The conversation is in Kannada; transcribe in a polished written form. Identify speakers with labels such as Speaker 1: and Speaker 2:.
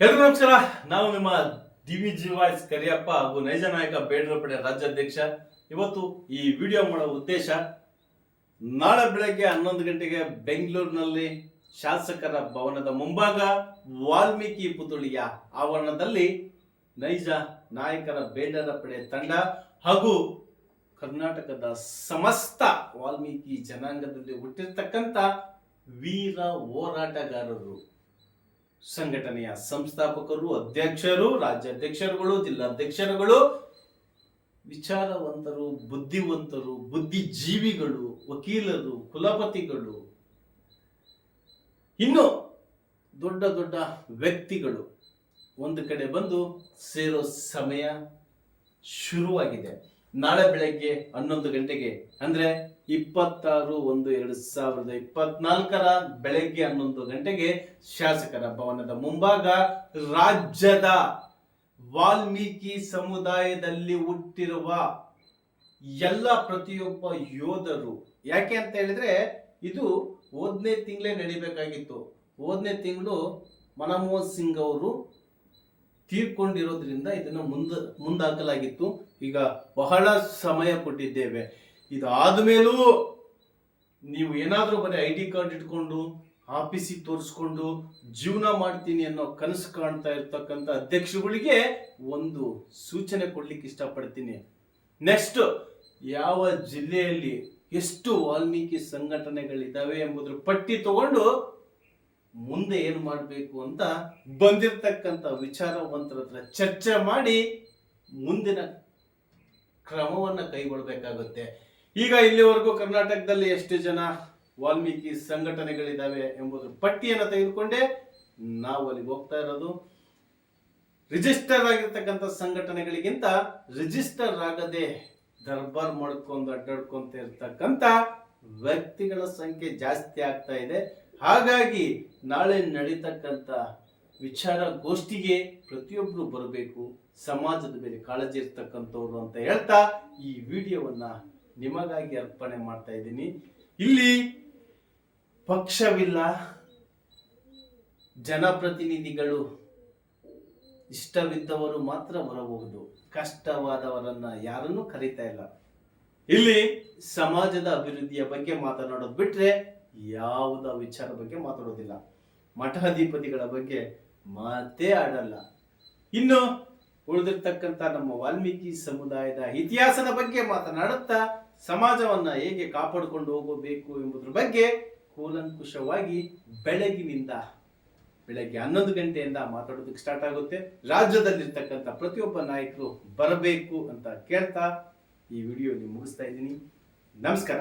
Speaker 1: ಎಲ್ರಿಗೂ ನಮಸ್ಕಾರ. ನಾವು ನಿಮ್ಮ ಡಿವಿಜಿ ವಾಯ್ಸ್ ಕರಿಯಪ್ಪ ಹಾಗೂ ನೈಜ ನಾಯಕ ಬೇಡರ ಪಡೆ ರಾಜ್ಯಾಧ್ಯಕ್ಷ. ಇವತ್ತು ಈ ವಿಡಿಯೋ ಮಾಡೋ ಉದ್ದೇಶ, ನಾಳೆ ಬೆಳಗ್ಗೆ 11 ಗಂಟೆಗೆ ಬೆಂಗಳೂರಿನಲ್ಲಿ ಶಾಸಕರ ಭವನದ ಮುಂಭಾಗ ವಾಲ್ಮೀಕಿ ಪುತ್ಥಳಿಯ ಆವರಣದಲ್ಲಿ ನೈಜ ನಾಯಕರ ಬೇಡರ ಪಡೆ ತಂಡ ಹಾಗೂ ಕರ್ನಾಟಕದ ಸಮಸ್ತ ವಾಲ್ಮೀಕಿ ಜನಾಂಗದಲ್ಲಿ ಹುಟ್ಟಿರ್ತಕ್ಕಂಥ ವೀರ ಹೋರಾಟಗಾರರು, ಸಂಘಟನೆಯ ಸಂಸ್ಥಾಪಕರು, ಅಧ್ಯಕ್ಷರು, ರಾಜ್ಯಾಧ್ಯಕ್ಷರುಗಳು, ಜಿಲ್ಲಾಧ್ಯಕ್ಷರುಗಳು, ವಿಚಾರವಂತರು, ಬುದ್ಧಿವಂತರು, ಬುದ್ಧಿಜೀವಿಗಳು, ವಕೀಲರು, ಕುಲಪತಿಗಳು, ಇನ್ನು ದೊಡ್ಡ ದೊಡ್ಡ ವ್ಯಕ್ತಿಗಳು ಒಂದು ಕಡೆ ಬಂದು ಸೇರೋ ಸಮಯ ಶುರುವಾಗಿದೆ. ನಾಳೆ ಬೆಳಗ್ಗೆ 11 ಗಂಟೆಗೆ ಅಂದ್ರೆ 26/1/2024 ಬೆಳಗ್ಗೆ 11 ಗಂಟೆಗೆ ಶಾಸಕರ ಭವನದ ಮುಂಭಾಗ ರಾಜ್ಯದ ವಾಲ್ಮೀಕಿ ಸಮುದಾಯದಲ್ಲಿ ಹುಟ್ಟಿರುವ ಎಲ್ಲ ಪ್ರತಿಯೊಬ್ಬ ಯೋಧರು, ಯಾಕೆ ಅಂತ ಹೇಳಿದ್ರೆ ಇದು 1ನೇ ತಿಂಗಳೇ ನಡಿಬೇಕಾಗಿತ್ತು. 1ನೇ ತಿಂಗಳು ಮನಮೋಹನ್ ಸಿಂಗ್ ಅವರು ತೀರ್ಕೊಂಡಿರೋದ್ರಿಂದ ಇದನ್ನ ಮುಂದಾಕಲಾಗಿತ್ತು. ಈಗ ಬಹಳ ಸಮಯ ಕೊಟ್ಟಿದ್ದೇವೆ. ಇದಾದ ಮೇಲೂ ನೀವು ಏನಾದರೂ ಬರೀ ID ಕಾರ್ಡ್ ಇಟ್ಕೊಂಡು ಆಫೀಸಿಗೆ ತೋರಿಸ್ಕೊಂಡು ಜೀವನ ಮಾಡ್ತೀನಿ ಅನ್ನೋ ಕನಸು ಕಾಣ್ತಾ ಇರ್ತಕ್ಕಂಥ ಅಧ್ಯಕ್ಷರುಗಳಿಗೆ ಒಂದು ಸೂಚನೆ ಕೊಡ್ಲಿಕ್ಕೆ ಇಷ್ಟಪಡ್ತೀನಿ. ನೆಕ್ಸ್ಟ್, ಯಾವ ಜಿಲ್ಲೆಯಲ್ಲಿ ಎಷ್ಟು ವಾಲ್ಮೀಕಿ ಸಂಘಟನೆಗಳಿದ್ದಾವೆ ಎಂಬುದ್ರ ಪಟ್ಟಿ ತಗೊಂಡು ಮುಂದೆ ಏನು ಮಾಡಬೇಕು ಅಂತ ಬಂದಿರತಕ್ಕಂಥ ವಿಚಾರವಂತರ ಹತ್ರ ಚರ್ಚೆ ಮಾಡಿ ಮುಂದಿನ ಕ್ರಮವನ್ನು ಕೈಗೊಳ್ಳಬೇಕಾಗುತ್ತೆ. ಈಗ ಇಲ್ಲಿವರೆಗೂ ಕರ್ನಾಟಕದಲ್ಲಿ ಎಷ್ಟು ಜನ ವಾಲ್ಮೀಕಿ ಸಂಘಟನೆಗಳಿದ್ದಾವೆ ಎಂಬುದರ ಪಟ್ಟಿಯನ್ನು ತೆಗೆದುಕೊಂಡೆ ನಾವು ಅಲ್ಲಿಗೆ ಹೋಗ್ತಾ ಇರೋದು. ರಿಜಿಸ್ಟರ್ ಆಗಿರ್ತಕ್ಕಂಥ ಸಂಘಟನೆಗಳಿಗಿಂತ ರಿಜಿಸ್ಟರ್ ಆಗದೆ ದರ್ಬಾರ್ ಮಾಡ್ಕೊಂಡು ಅಡ್ಡಾಡ್ಕೊಂತ ಇರ್ತಕ್ಕಂಥ ವ್ಯಕ್ತಿಗಳ ಸಂಖ್ಯೆ ಜಾಸ್ತಿ ಆಗ್ತಾ ಇದೆ. ಹಾಗಾಗಿ ನಾಳೆ ನಡೀತಕ್ಕಂಥ ವಿಚಾರಗೋಷ್ಠಿಗೆ ಪ್ರತಿಯೊಬ್ಬರು ಬರಬೇಕು, ಸಮಾಜದ ಮೇಲೆ ಕಾಳಜಿ ಇರ್ತಕ್ಕಂಥವ್ರು ಅಂತ ಹೇಳ್ತಾ ಈ ವಿಡಿಯೋವನ್ನ ನಿಮಗಾಗಿ ಅರ್ಪಣೆ ಮಾಡ್ತಾ ಇದ್ದೀನಿ. ಇಲ್ಲಿ ಪಕ್ಷವಿಲ್ಲ, ಜನಪ್ರತಿನಿಧಿಗಳು ಇಷ್ಟವಿದ್ದವರು ಮಾತ್ರ ಬರಬಹುದು, ಕಷ್ಟವಾದವರನ್ನ ಯಾರನ್ನು ಕರೀತಾ ಇಲ್ಲ. ಇಲ್ಲಿ ಸಮಾಜದ ಅಭಿವೃದ್ಧಿಯ ಬಗ್ಗೆ ಮಾತನಾಡೋದು ಬಿಟ್ರೆ ಯಾವುದ ವಿಚಾರ ಬಗ್ಗೆ ಮಾತಾಡೋದಿಲ್ಲ. ಮಠಾಧಿಪತಿಗಳ ಬಗ್ಗೆ ಮಾತೇ ಆಡಲ್ಲ. ಇನ್ನು ಉಳಿದಿರ್ತಕ್ಕಂಥ ನಮ್ಮ ವಾಲ್ಮೀಕಿ ಸಮುದಾಯದ ಇತಿಹಾಸದ ಬಗ್ಗೆ ಮಾತನಾಡುತ್ತಾ ಸಮಾಜವನ್ನ ಹೇಗೆ ಕಾಪಾಡಿಕೊಂಡು ಹೋಗಬೇಕು ಎಂಬುದರ ಬಗ್ಗೆ ಕೂಲಂಕುಷವಾಗಿ ಬೆಳಗ್ಗೆ 11 ಗಂಟೆಯಿಂದ ಮಾತಾಡೋದಕ್ಕೆ ಸ್ಟಾರ್ಟ್ ಆಗುತ್ತೆ. ರಾಜ್ಯದಲ್ಲಿರ್ತಕ್ಕಂಥ ಪ್ರತಿಯೊಬ್ಬ ನಾಯಕರು ಬರಬೇಕು ಅಂತ ಕೇಳ್ತಾ ಈ ವಿಡಿಯೋ ಮುಗಿಸ್ತಾ ಇದ್ದೀನಿ. ನಮಸ್ಕಾರ.